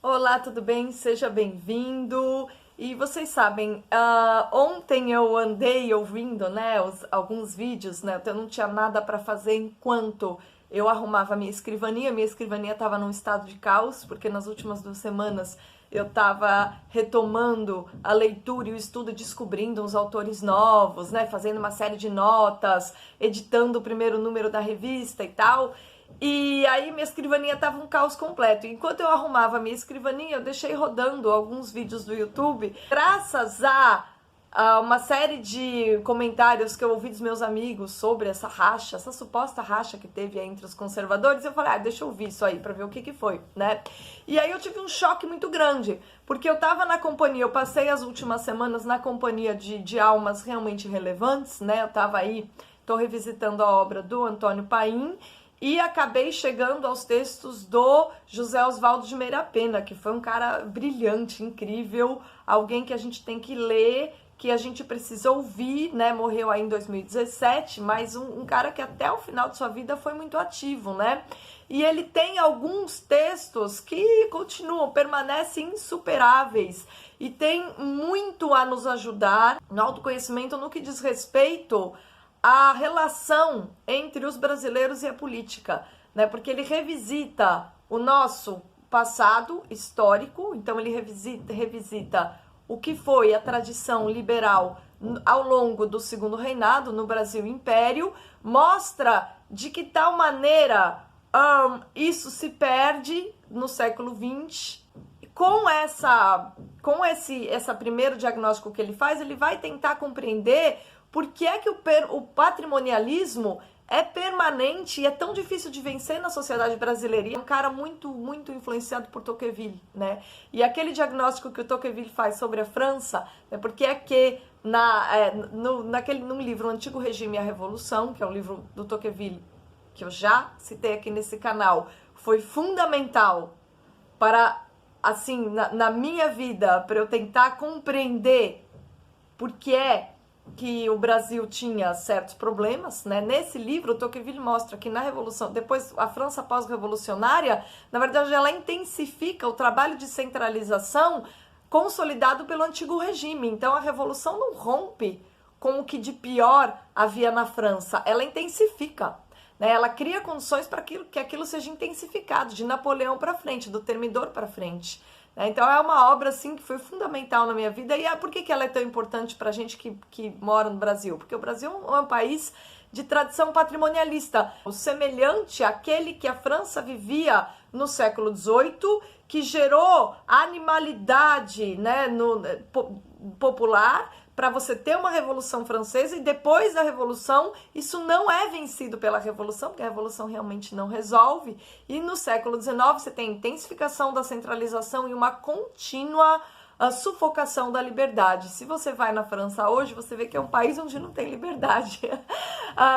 Olá, tudo bem? Seja bem-vindo. E vocês sabem, ontem eu andei ouvindo, né, alguns vídeos, né, eu não tinha nada para fazer enquanto eu arrumava a minha escrivaninha. Minha escrivaninha estava num estado de caos, porque nas últimas 2 semanas eu estava retomando a leitura e o estudo, descobrindo uns autores novos, né, fazendo uma série de notas, editando o primeiro número da revista e tal. E aí minha escrivaninha tava um caos completo. Enquanto eu arrumava a minha escrivaninha, eu deixei rodando alguns vídeos do YouTube. Graças a uma série de comentários que eu ouvi dos meus amigos sobre essa racha, essa suposta racha que teve entre os conservadores, eu falei, deixa eu ouvir isso aí pra ver o que foi, né? E aí eu tive um choque muito grande, porque eu tava na companhia, eu passei as últimas semanas na companhia de almas realmente relevantes, né? Eu tava aí, tô revisitando a obra do Antônio Paim, e acabei chegando aos textos do José Oswaldo de Meira Pena, que foi um cara brilhante, incrível, alguém que a gente tem que ler, que a gente precisa ouvir, né? Morreu aí em 2017, mas um cara que até o final de sua vida foi muito ativo, né? E ele tem alguns textos que continuam, permanecem insuperáveis e tem muito a nos ajudar no autoconhecimento no que diz respeito a relação entre os brasileiros e a política, né? Porque ele revisita o nosso passado histórico, então ele revisita o que foi a tradição liberal ao longo do Segundo Reinado no Brasil Império, mostra de que tal maneira isso se perde no século XX. Com esse primeiro diagnóstico que ele faz, ele vai tentar compreender por que é que o patrimonialismo é permanente e é tão difícil de vencer na sociedade brasileira. E é um cara muito, muito influenciado por Tocqueville, né? E aquele diagnóstico que o Tocqueville faz sobre a França, né, porque é que num livro, O Antigo Regime e a Revolução, que é um livro do Tocqueville, que eu já citei aqui nesse canal, foi fundamental para, assim, na minha vida, para eu tentar compreender por que é que o Brasil tinha certos problemas, né? Nesse livro, o Tocqueville mostra que na Revolução, depois a França pós-revolucionária, na verdade ela intensifica o trabalho de centralização consolidado pelo Antigo Regime. Então a Revolução não rompe com o que de pior havia na França, ela intensifica, né? Ela cria condições para que aquilo seja intensificado, de Napoleão para frente, do Termidor para frente. Então é uma obra assim que foi fundamental na minha vida. E por que ela é tão importante para a gente que mora no Brasil? Porque o Brasil é um país de tradição patrimonialista, semelhante àquele que a França vivia no século XVIII, que gerou animalidade, né, popular, para você ter uma Revolução Francesa, e depois da Revolução, isso não é vencido pela Revolução, porque a Revolução realmente não resolve, e no século XIX você tem intensificação da centralização e uma contínua sufocação da liberdade. Se você vai na França hoje, você vê que é um país onde não tem liberdade.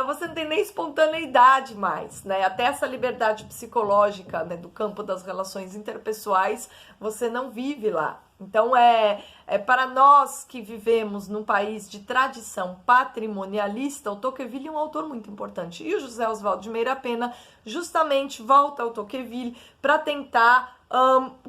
Você não tem nem espontaneidade mais, né? Até essa liberdade psicológica, né, do campo das relações interpessoais, você não vive lá. Então, para nós que vivemos num país de tradição patrimonialista, o Tocqueville é um autor muito importante. E o José Oswaldo de Meira Pena justamente volta ao Tocqueville para tentar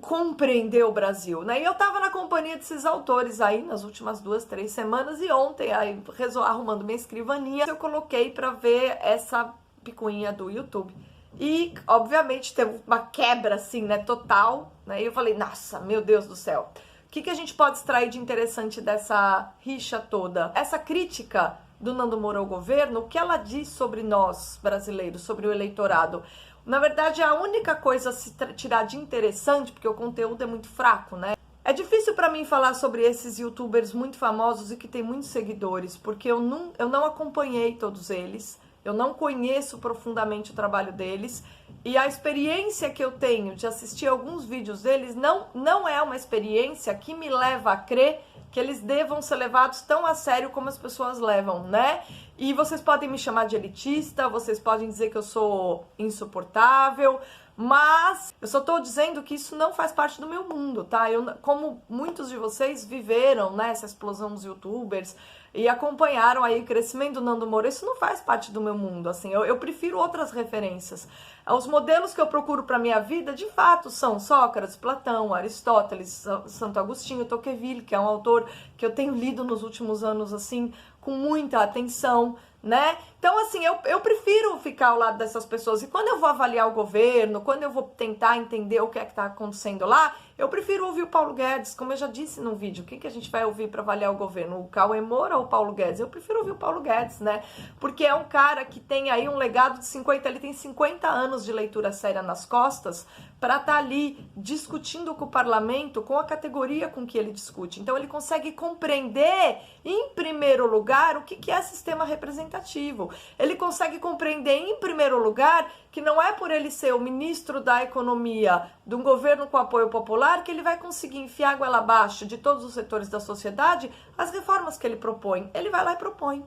compreender o Brasil, né? E eu tava na companhia desses autores aí nas últimas 2, 3 semanas, e ontem, aí, arrumando minha escrivaninha, eu coloquei para ver essa picuinha do YouTube. E, obviamente, teve uma quebra, assim, né, total, né? E eu falei, nossa, meu Deus do céu. O que a gente pode extrair de interessante dessa rixa toda? Essa crítica do Nando Moura ao governo, o que ela diz sobre nós, brasileiros, sobre o eleitorado? Na verdade, a única coisa a se tirar de interessante, porque o conteúdo é muito fraco, né? É difícil para mim falar sobre esses youtubers muito famosos e que tem muitos seguidores, porque eu não acompanhei todos eles, eu não conheço profundamente o trabalho deles, e a experiência que eu tenho de assistir alguns vídeos deles não é uma experiência que me leva a crer que eles devam ser levados tão a sério como as pessoas levam, né? E vocês podem me chamar de elitista, vocês podem dizer que eu sou insuportável, Mas eu só tô dizendo que isso não faz parte do meu mundo, tá? Eu, como muitos de vocês viveram, né, essa explosão dos youtubers e acompanharam aí o crescimento do Nando Moura, isso não faz parte do meu mundo, assim, eu prefiro outras referências. Os modelos que eu procuro para minha vida, de fato, são Sócrates, Platão, Aristóteles, Santo Agostinho, Tocqueville, que é um autor que eu tenho lido nos últimos anos, assim, com muita atenção, né? Então, assim, eu prefiro ficar ao lado dessas pessoas. E quando eu vou avaliar o governo, quando eu vou tentar entender o que é que está acontecendo lá, eu prefiro ouvir o Paulo Guedes, como eu já disse no vídeo. O que a gente vai ouvir para avaliar o governo? O Cauê Moura ou o Paulo Guedes? Eu prefiro ouvir o Paulo Guedes, né? Porque é um cara que tem aí um legado de 50, ele tem 50 anos de leitura séria nas costas para estar ali discutindo com o parlamento, com a categoria com que ele discute. Então ele consegue compreender, em primeiro lugar, o que é sistema representativo. Ele consegue compreender, em primeiro lugar, que não é por ele ser o ministro da economia de um governo com apoio popular que ele vai conseguir enfiar a goela abaixo de todos os setores da sociedade as reformas que ele propõe. Ele vai lá e propõe.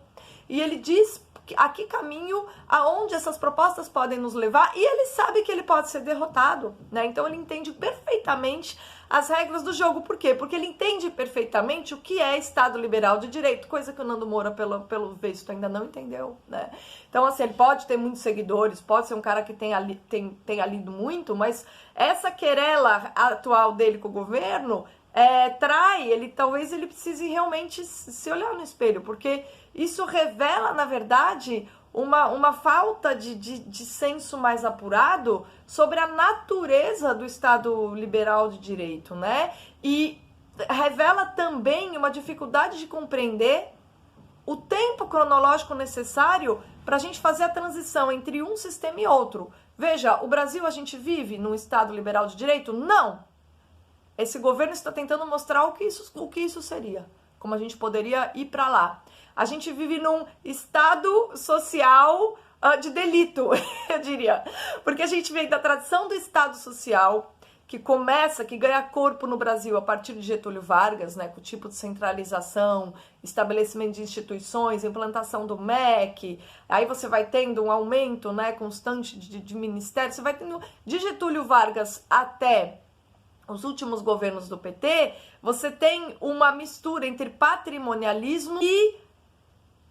E ele diz a que caminho, aonde essas propostas podem nos levar, e ele sabe que ele pode ser derrotado, né? Então ele entende perfeitamente as regras do jogo. Por quê? Porque ele entende perfeitamente o que é Estado liberal de direito, coisa que o Nando Moura, pelo visto, ainda não entendeu, né? Então, assim, ele pode ter muitos seguidores, pode ser um cara que tenha lido muito, mas essa querela atual dele com o governo talvez ele precise realmente se olhar no espelho, porque isso revela, na verdade, uma falta de senso mais apurado sobre a natureza do Estado liberal de direito, né? E revela também uma dificuldade de compreender o tempo cronológico necessário para a gente fazer a transição entre um sistema e outro. Veja, o Brasil, a gente vive num Estado liberal de direito? Não! Esse governo está tentando mostrar o que isso seria, como a gente poderia ir para lá. A gente vive num estado social de delito, eu diria. Porque a gente vem da tradição do Estado social, que ganha corpo no Brasil a partir de Getúlio Vargas, né, com o tipo de centralização, estabelecimento de instituições, implantação do MEC, aí você vai tendo um aumento, né, constante de ministérios, você vai tendo de Getúlio Vargas até os últimos governos do PT, você tem uma mistura entre patrimonialismo e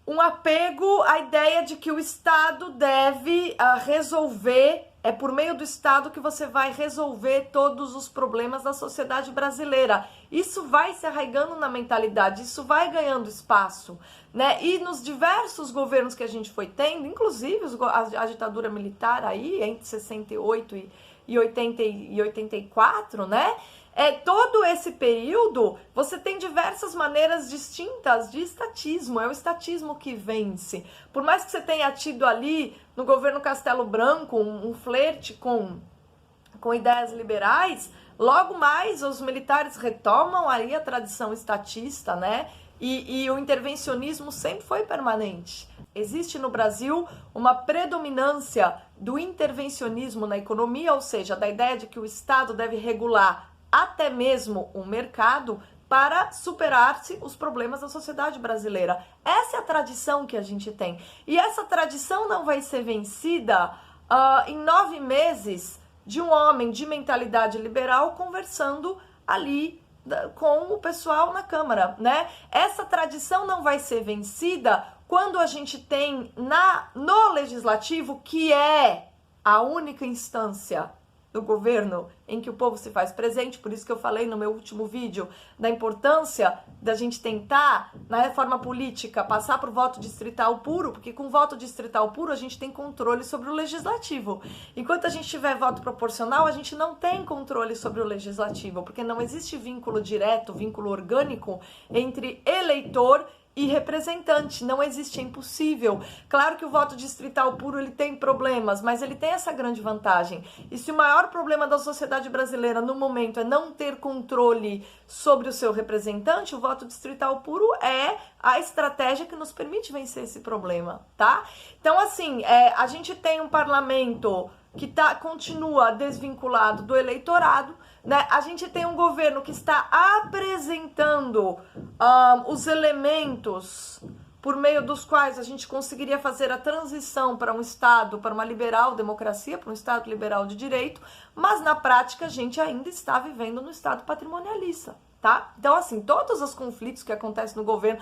um apego à ideia de que o Estado deve resolver, é por meio do Estado que você vai resolver todos os problemas da sociedade brasileira. Isso vai se arraigando na mentalidade, isso vai ganhando espaço, né? E nos diversos governos que a gente foi tendo, inclusive a ditadura militar aí, entre 68 e 84, né? Todo esse período, você tem diversas maneiras distintas de estatismo, é o estatismo que vence. Por mais que você tenha tido ali, no governo Castelo Branco, um flerte com ideias liberais, logo mais os militares retomam aí a tradição estatista, né? E o intervencionismo sempre foi permanente. Existe no Brasil uma predominância do intervencionismo na economia, ou seja, da ideia de que o Estado deve regular até mesmo o mercado para superar-se os problemas da sociedade brasileira. Essa é a tradição que a gente tem. E essa tradição não vai ser vencida em 9 meses de um homem de mentalidade liberal conversando ali com o pessoal na Câmara, né? Essa tradição não vai ser vencida quando a gente tem no Legislativo, que é a única instância do governo em que o povo se faz presente, por isso que eu falei no meu último vídeo da importância da gente tentar, na reforma política, passar por voto distrital puro, porque com voto distrital puro a gente tem controle sobre o legislativo. Enquanto a gente tiver voto proporcional, a gente não tem controle sobre o legislativo, porque não existe vínculo direto, vínculo orgânico entre eleitor e representante, não existe, é impossível. Claro que o voto distrital puro ele tem problemas, mas ele tem essa grande vantagem. E se o maior problema da sociedade brasileira no momento é não ter controle sobre o seu representante, o voto distrital puro é a estratégia que nos permite vencer esse problema, tá? Então, assim, a gente tem um parlamento que continua desvinculado do eleitorado, né? A gente tem um governo que está apresentando os elementos por meio dos quais a gente conseguiria fazer a transição para um Estado, para uma liberal democracia, para um Estado liberal de direito, mas na prática a gente ainda está vivendo no Estado patrimonialista, tá? Então, assim, todos os conflitos que acontecem no governo,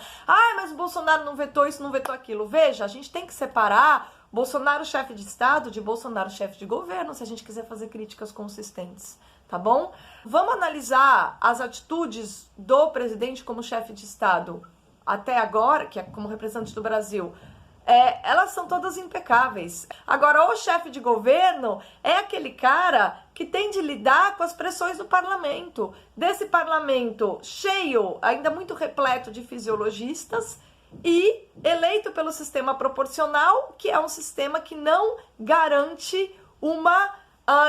mas o Bolsonaro não vetou isso, não vetou aquilo. Veja, a gente tem que separar Bolsonaro chefe de Estado de Bolsonaro chefe de governo, se a gente quiser fazer críticas consistentes, tá bom? Vamos analisar as atitudes do presidente como chefe de Estado até agora, que é como representante do Brasil. Elas são todas impecáveis. Agora, o chefe de governo é aquele cara que tem de lidar com as pressões do parlamento. Desse parlamento cheio, ainda muito repleto de fisiologistas, e eleito pelo sistema proporcional, que é um sistema que não garante uma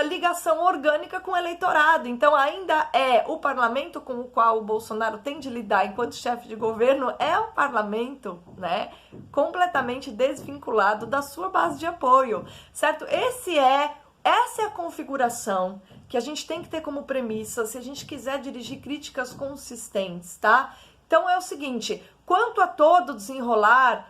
ligação orgânica com o eleitorado. Então, ainda é o parlamento com o qual o Bolsonaro tem de lidar enquanto chefe de governo, é um parlamento, né, completamente desvinculado da sua base de apoio, certo? Essa é a configuração que a gente tem que ter como premissa se a gente quiser dirigir críticas consistentes, tá? Então é o seguinte, quanto a todo desenrolar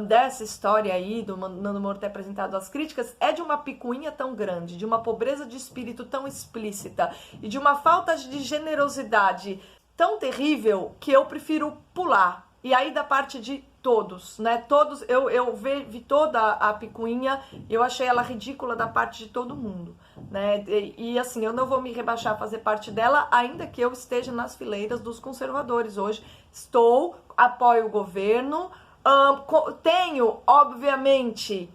dessa história aí, do Nando Moura ter apresentado as críticas, é de uma picuinha tão grande, de uma pobreza de espírito tão explícita e de uma falta de generosidade tão terrível que eu prefiro pular. E aí da parte de todos, né? Todos, eu vi toda a picuinha, eu achei ela ridícula da parte de todo mundo, né? E assim, eu não vou me rebaixar a fazer parte dela, ainda que eu esteja nas fileiras dos conservadores hoje. Apoio o governo, tenho, obviamente,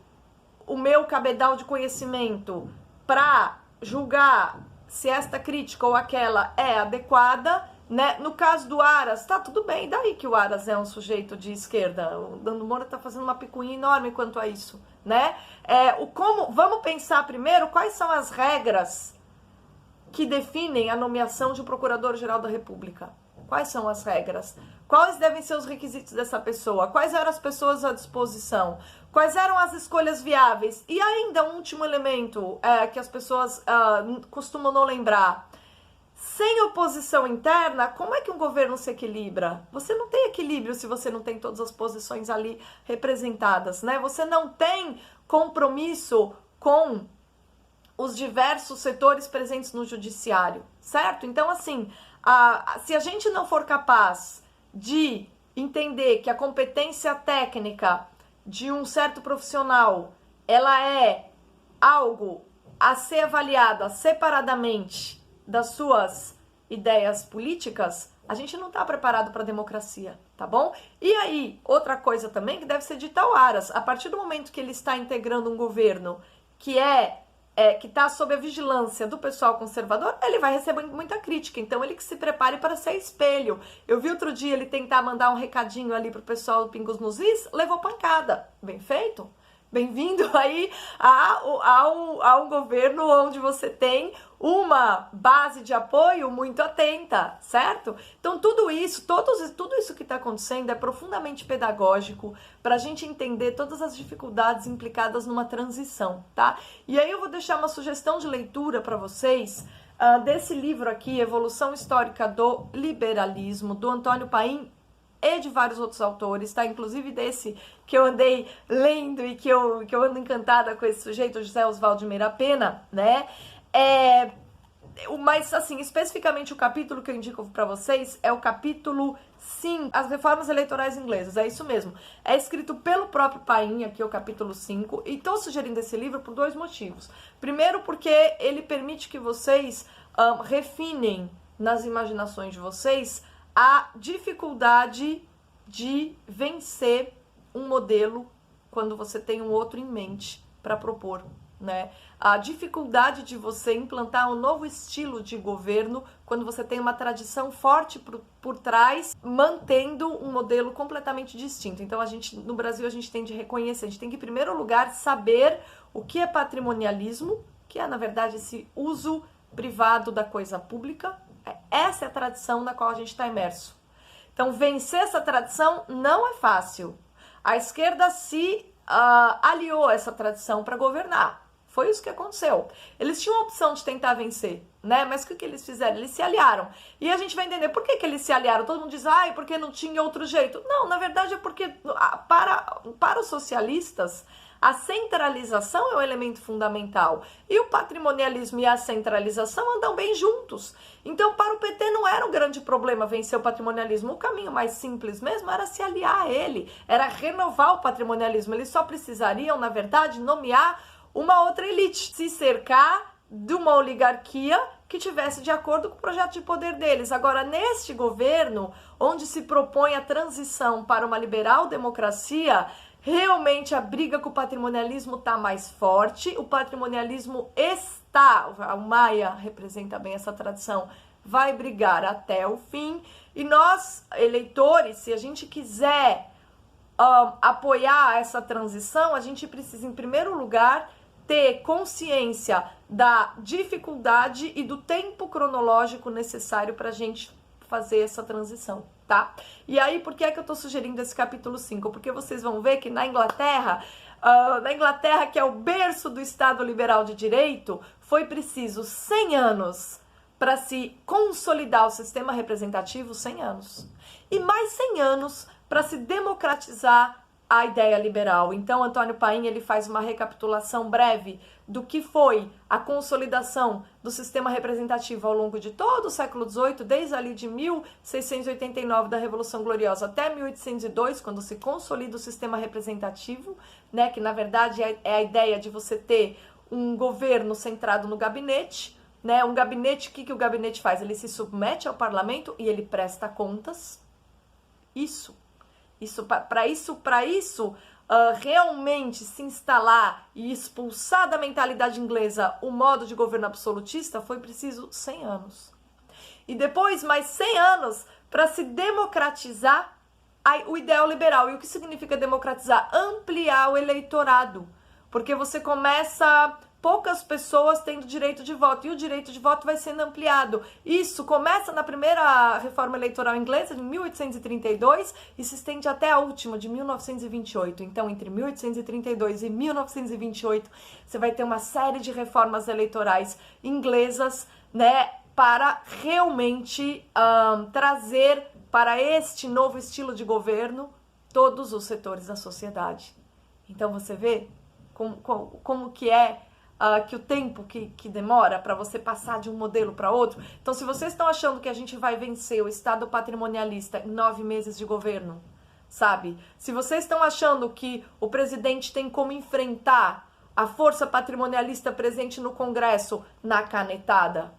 o meu cabedal de conhecimento para julgar se esta crítica ou aquela é adequada, né? No caso do Aras, tá tudo bem, daí que o Aras é um sujeito de esquerda, o Nando Moura tá fazendo uma picuinha enorme quanto a isso, né? Vamos pensar primeiro quais são as regras que definem a nomeação de um procurador-geral da República. Quais são as regras? Quais devem ser os requisitos dessa pessoa? Quais eram as pessoas à disposição? Quais eram as escolhas viáveis? E ainda um último elemento que as pessoas costumam não lembrar. Sem oposição interna, como é que um governo se equilibra? Você não tem equilíbrio se você não tem todas as posições ali representadas, né? Você não tem compromisso com os diversos setores presentes no judiciário, certo? Então, assim, se a gente não for capaz de entender que a competência técnica de um certo profissional, ela é algo a ser avaliada separadamente das suas ideias políticas, a gente não está preparado para a democracia, tá bom? E aí, outra coisa também que deve ser dita ao Aras, a partir do momento que ele está integrando um governo que que está sob a vigilância do pessoal conservador, ele vai receber muita crítica, então ele que se prepare para ser espelho. Eu vi outro dia ele tentar mandar um recadinho ali pro pessoal do Pingos nos Is, levou pancada. Bem feito? Bem-vindo aí a um governo onde você tem uma base de apoio muito atenta, certo? Então tudo isso que está acontecendo é profundamente pedagógico para a gente entender todas as dificuldades implicadas numa transição, tá? E aí eu vou deixar uma sugestão de leitura para vocês desse livro aqui, Evolução Histórica do Liberalismo, do Antônio Paim e de vários outros autores, tá? Inclusive desse que eu andei lendo e que eu ando encantada com esse sujeito, José Oswaldo de Meira Pena, né? Mas, assim, especificamente o capítulo que eu indico para vocês é o capítulo 5, As Reformas Eleitorais Inglesas, é isso mesmo. É escrito pelo próprio Paim, aqui é o capítulo 5, e estou sugerindo esse livro por dois motivos. Primeiro, porque ele permite que vocês refinem nas imaginações de vocês a dificuldade de vencer um modelo quando você tem um outro em mente para propor, né? A dificuldade de você implantar um novo estilo de governo quando você tem uma tradição forte por trás, mantendo um modelo completamente distinto. Então, no Brasil, a gente tem de reconhecer, a gente tem que, em primeiro lugar, saber o que é patrimonialismo, que é, na verdade, esse uso privado da coisa pública. Essa é a tradição na qual a gente está imerso. Então, vencer essa tradição não é fácil. A esquerda se aliou a essa tradição para governar. Foi isso que aconteceu. Eles tinham a opção de tentar vencer, né? Mas o que eles fizeram? Eles se aliaram. E a gente vai entender por que eles se aliaram. Todo mundo diz, ai, porque não tinha outro jeito. Não, na verdade é porque para os socialistas, a centralização é o elemento fundamental. E o patrimonialismo e a centralização andam bem juntos. Então, para o PT não era um grande problema vencer o patrimonialismo. O caminho mais simples mesmo era se aliar a ele, era renovar o patrimonialismo. Eles só precisariam, na verdade, nomear uma outra elite, se cercar de uma oligarquia que tivesse de acordo com o projeto de poder deles. Agora, neste governo, onde se propõe a transição para uma liberal democracia, realmente a briga com o patrimonialismo está mais forte, o patrimonialismo está, o Maia representa bem essa tradição, vai brigar até o fim, e nós, eleitores, se a gente quiser apoiar essa transição, a gente precisa, em primeiro lugar, ter consciência da dificuldade e do tempo cronológico necessário para a gente fazer essa transição, tá? E aí, por que é que eu tô sugerindo esse capítulo 5? Porque vocês vão ver que na Inglaterra, que é o berço do Estado Liberal de Direito, foi preciso 100 anos para se consolidar o sistema representativo, 100 anos. E mais 100 anos para se democratizar a ideia liberal. Então, Antônio Paim, ele faz uma recapitulação breve do que foi a consolidação do sistema representativo ao longo de todo o século XVIII, desde ali de 1689, da Revolução Gloriosa, até 1802, quando se consolida o sistema representativo, né, que na verdade é a ideia de você ter um governo centrado no gabinete, né, um gabinete, o que o gabinete faz? Ele se submete ao parlamento e ele presta contas. Para isso realmente se instalar e expulsar da mentalidade inglesa o modo de governo absolutista, foi preciso 100 anos. E depois mais 100 anos para se democratizar o ideal liberal. E o que significa democratizar? Ampliar o eleitorado. Porque você começa poucas pessoas tendo direito de voto, e o direito de voto vai sendo ampliado. Isso começa na primeira reforma eleitoral inglesa, de 1832, e se estende até a última, de 1928. Então, entre 1832 e 1928, você vai ter uma série de reformas eleitorais inglesas, né, para realmente trazer para este novo estilo de governo todos os setores da sociedade. Então, você vê como que é que o tempo que demora para você passar de um modelo para outro. Então, se vocês estão achando que a gente vai vencer o Estado patrimonialista em 9 meses de governo, sabe? Se vocês estão achando que o presidente tem como enfrentar a força patrimonialista presente no Congresso na canetada,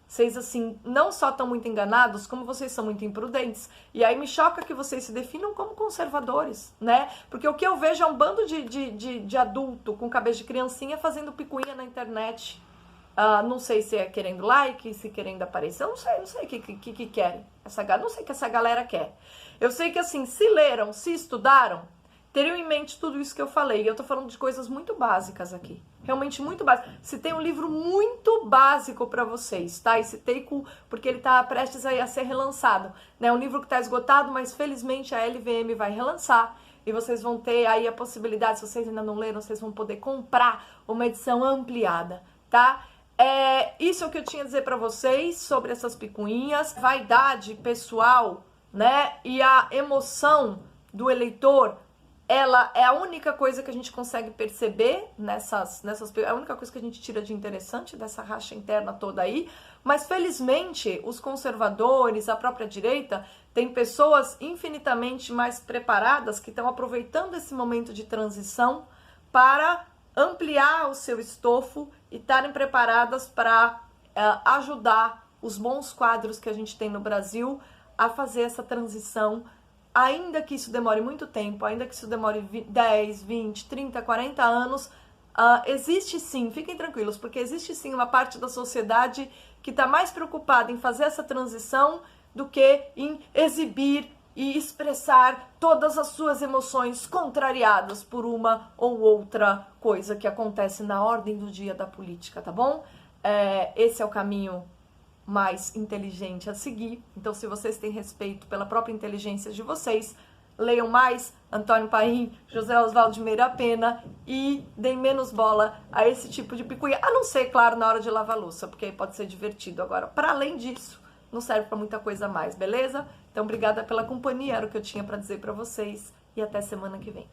vocês, assim, não só estão muito enganados, como vocês são muito imprudentes. E aí me choca que vocês se definam como conservadores, né? Porque o que eu vejo é um bando de adulto com cabeça de criancinha fazendo picuinha na internet. Não sei se é querendo like, se querendo aparecer. Eu não sei o que querem. Não sei o que essa galera quer. Eu sei que, assim, se leram, se estudaram, teriam em mente tudo isso que eu falei. E eu tô falando de coisas muito básicas aqui. Realmente muito básico. Citei um livro muito básico para vocês, tá? E citei porque ele tá prestes a ser relançado, né? Um livro que tá esgotado, mas felizmente a LVM vai relançar. E vocês vão ter aí a possibilidade, se vocês ainda não leram, vocês vão poder comprar uma edição ampliada, tá? Isso é o que eu tinha a dizer para vocês sobre essas picuinhas. Vaidade pessoal, né? E a emoção do eleitor, ela é a única coisa que a gente consegue perceber é a única coisa que a gente tira de interessante dessa racha interna toda aí, mas felizmente os conservadores, a própria direita, tem pessoas infinitamente mais preparadas que estão aproveitando esse momento de transição para ampliar o seu estofo e estarem preparadas para ajudar os bons quadros que a gente tem no Brasil a fazer essa transição. Ainda que isso demore muito tempo, ainda que isso demore 10, 20, 30, 40 anos, existe sim, fiquem tranquilos, porque existe sim uma parte da sociedade que está mais preocupada em fazer essa transição do que em exibir e expressar todas as suas emoções contrariadas por uma ou outra coisa que acontece na ordem do dia da política, tá bom? Esse é o caminho mais inteligente a seguir. Então, se vocês têm respeito pela própria inteligência de vocês, leiam mais Antônio Paim, José Oswaldo de Meira Pena e deem menos bola a esse tipo de picuinha, a não ser, claro, na hora de lavar louça, porque aí pode ser divertido. Agora, para além disso, não serve para muita coisa mais, beleza? Então, obrigada pela companhia, era o que eu tinha para dizer para vocês e até semana que vem.